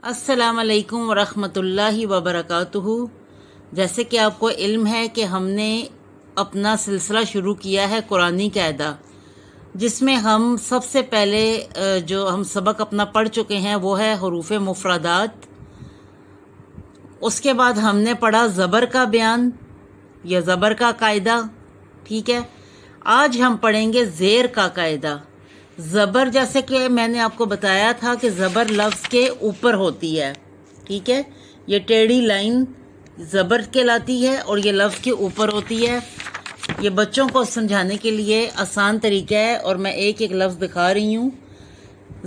अस्सलाम वालेकुम वरहमतुल्लाहि वबरकातुहू। जैसे कि आपको इल्म है कि हमने अपना सिलसिला शुरू किया है कुरानी कायदा, जिसमें हम सबसे पहले जो हम सबक अपना पढ़ चुके हैं वो है हरूफ मुफरदात। उसके बाद हमने पढ़ा ज़बर का बयान या ज़बर का कायदा। ठीक है, आज हम पढ़ेंगे ज़ेर का कायदा। ज़बर, जैसे कि मैंने आपको बताया था कि ज़बर लफ्ज़ के ऊपर होती है। ठीक है, ये टेढ़ी लाइन ज़बर कहलाती है और ये लफ्ज़ के ऊपर होती है। ये बच्चों को समझाने के लिए आसान तरीका है और मैं एक एक लफ्ज़ दिखा रही हूँ।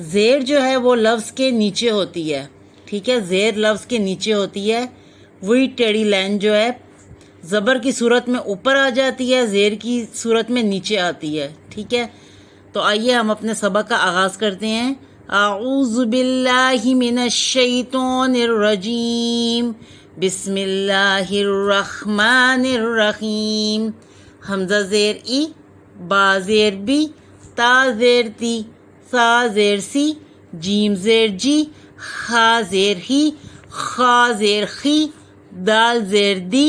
ज़ेर जो है वो लफ्ज़ के नीचे होती है। ठीक है, ज़ेर लफ्ज़ के नीचे होती है। वही टेढ़ी लाइन जो है ज़बर की सूरत में ऊपर आ जाती है, ज़ेर की सूरत में नीचे आती है। ठीक है, तो आइए हम अपने सबक का आगाज़ करते हैं। आऊज़ु बिल्लाहि मिनश शैतानिर रजीम, बिस्मिल्लाहिर रहमानिर रहीम। हमज़ा ज़ेर ई, बा ज़ेर बी, ता ज़ेर ती, सा ज़ेर सी, जीम ज़ेर जी, खा ज़ेर ही, खा ज़ेर खी, दाल ज़ेर दी,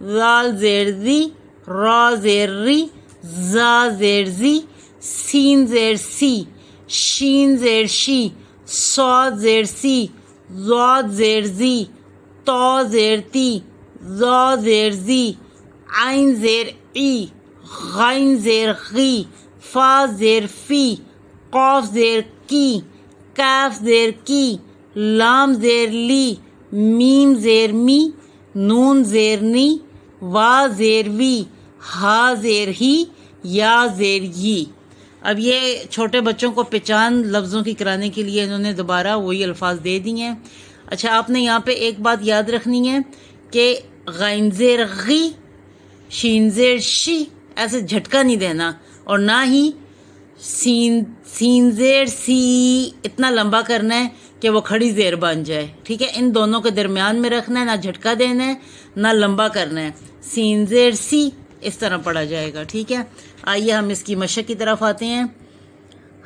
ज़ाल ज़ेर दी, रा ज़ेर री, ज़ा ज़ेर ज़ी, सीन ज़ेर सी, शीन ज़ेर शी, सौद ज़ेर सी, ज़ौद ज़ेर ज़ी, तौ ज़ेर ती, ज़ौ ज़ेर ज़ी, आइन ज़ेर ई, गाइन ज़ेर गी, फा ज़ेर फ़ी, क़ाफ ज़ेर की, काफ ज़ेर की, लाम ज़ेर ली, मीम ज़ेर मी, नून ज़ेर नी, वा ज़ेर वी, हा ज़ेर ही, या ज़ेर यी। अब ये छोटे बच्चों को पहचान लफ्ज़ों की कराने के लिए इन्होंने दोबारा वही अल्फाज दे दिए हैं। अच्छा, आपने यहाँ पे एक बात याद रखनी है कि गाइन ज़ेर गी, शीन ज़ेर शी ऐसे झटका नहीं देना, और ना ही सीन ज़ेर सी इतना लंबा करना है कि वो खड़ी ज़ेर बन जाए। ठीक है, इन दोनों के दरमियान में रखना है, ना झटका देना है ना लंबा करना है। सीन ज़ेर सी इस तरह पढ़ा जाएगा। ठीक है, आइए हम इसकी मशक की तरफ आते हैं।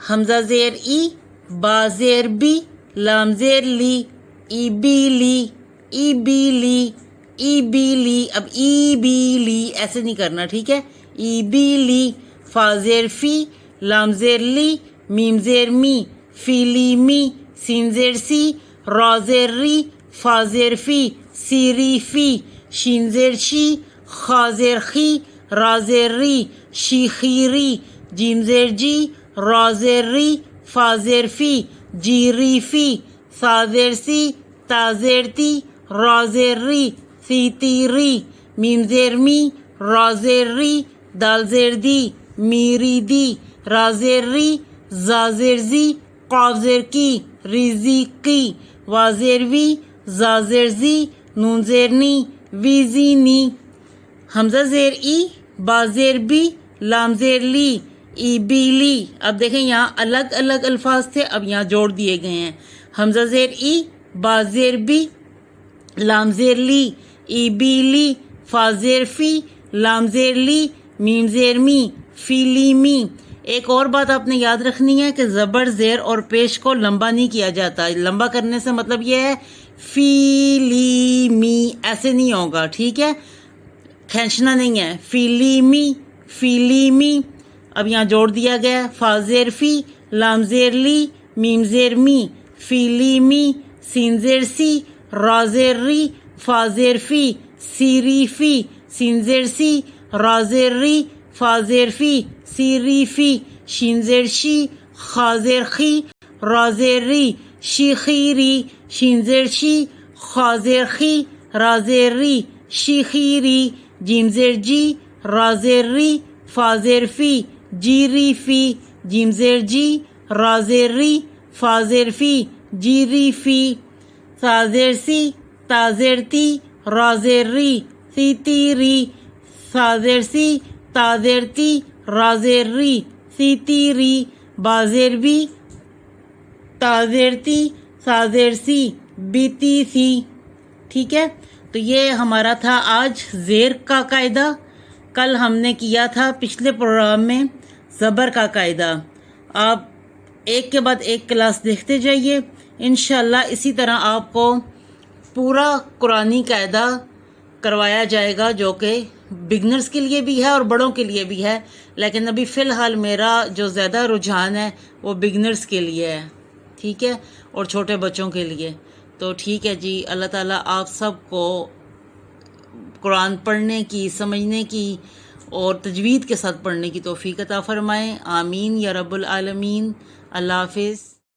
हमज़ा ज़ेर ई, बा ज़ेर बी, लाम ज़ेर ली, ई बी ली, ई बी ली, ई बी ली। अब ई बी ली ऐसे नहीं करना। ठीक है, ई बी ली, फा ज़ेर फ़ी, लाम ज़ेर ली, मीम ज़ेर मी, फ़ी ली मी, सीन ज़ेर सी, रा ज़ेर री, फा ज़ेर फ़ी, सी री फ़ी, शीन ज़ेर शी, खा ज़ेर खी, रा ज़ेर री, शी खी री, जीम ज़ेर जी, रा ज़ेर री, फा ज़ेर फ़ी, जी री फ़ी, सा ज़ेर सी, ता ज़ेर ती, रा ज़ेर री, सी ती री, मीम ज़ेर मी, रा ज़ेर री, दाल ज़ेर दी, मी री दी, रा ज़ेर री, ज़ा ज़ेर ज़ी, क़ाफ ज़ेर की, री ज़ी की, वा ज़ेर वी, ज़ा ज़ेर ज़ी, नून ज़ेर नी, वी ज़ी नी। हमज़ा ज़ेर ई, बा ज़ेर बी, लाम ज़ेर ली, ई बी ली। अब देखें यहाँ अलग अलग अल्फाज थे, अब यहाँ जोड़ दिए गए हैं। हमज़ा ज़ेर ई, बा ज़ेर बी, लाम ज़ेर ली, ई बी ली, फा ज़ेर फ़ी, लाम ज़ेर ली, मीम ज़ेर मी, फ़ी ली मी। एक और बात आपने याद रखनी है कि ज़बर ज़ेर और पेश को लंबा नहीं किया जाता। लंबा करने से मतलब ये है फ़ी ली मी ऐसे नहीं होगा। ठीक है, खींचना नहीं है। फ़ीली मी, फ़ीली मी। अब यहाँ जोड़ दिया गया। फा ज़ेर फ़ी, लाम ज़ेर ली, मीम ज़ेर मी, फ़ीली मी, सीन ज़ेर सी, रा ज़ेर री, फा ज़ेर फ़ी, सी री फ़ी, सीन ज़ेर सी, रा ज़ेर री, फा ज़ेर फ़ी, सी री फ़ी, शीन ज़ेर शी, खा ज़ेर खी, रा ज़ेर री, शी खी री, शीन ज़ेर शी, खा ज़ेर खी, रा ज़ेर री, शी खी री, जीम ज़ेर जी, रा ज़ेर री, फा ज़ेर फ़ी, जी री फ़ी, जीम ज़ेर जी, रा ज़ेर री, फा ज़ेर फ़ी, जी री फ़ी, सा ज़ेर सी, ता ज़ेर ती, रा ज़ेर री, सी ती री, सा ज़ेर सी, ता ज़ेर ती, रा ज़ेर री, सी ती री, बा ज़ेर बी, ता ज़ेर ती, सा ज़ेर सी, बीती सी। ठीक है, तो ये हमारा था आज ज़ेर का कायदा। कल हमने किया था पिछले प्रोग्राम में ज़बर का कायदा। आप एक के बाद एक क्लास देखते जाइए, انشاءاللہ اسی طرح آپ کو پورا قرآنی قاعدہ کروایا جائے گا، جو کہ بگنرز کے لیے بھی ہے اور بڑوں کے لیے بھی ہے، لیکن ابھی فی الحال میرا جو زیادہ رجحان ہے وہ بگنرز کے لیے ہے، ٹھیک ہے، اور چھوٹے بچوں کے لیے۔ تو ٹھیک ہے جی، اللہ تعالیٰ آپ سب کو قرآن پڑھنے کی، سمجھنے کی اور تجوید کے ساتھ پڑھنے کی توفیق عطا فرمائے، آمین یا رب العالمین۔ اللہ حافظ۔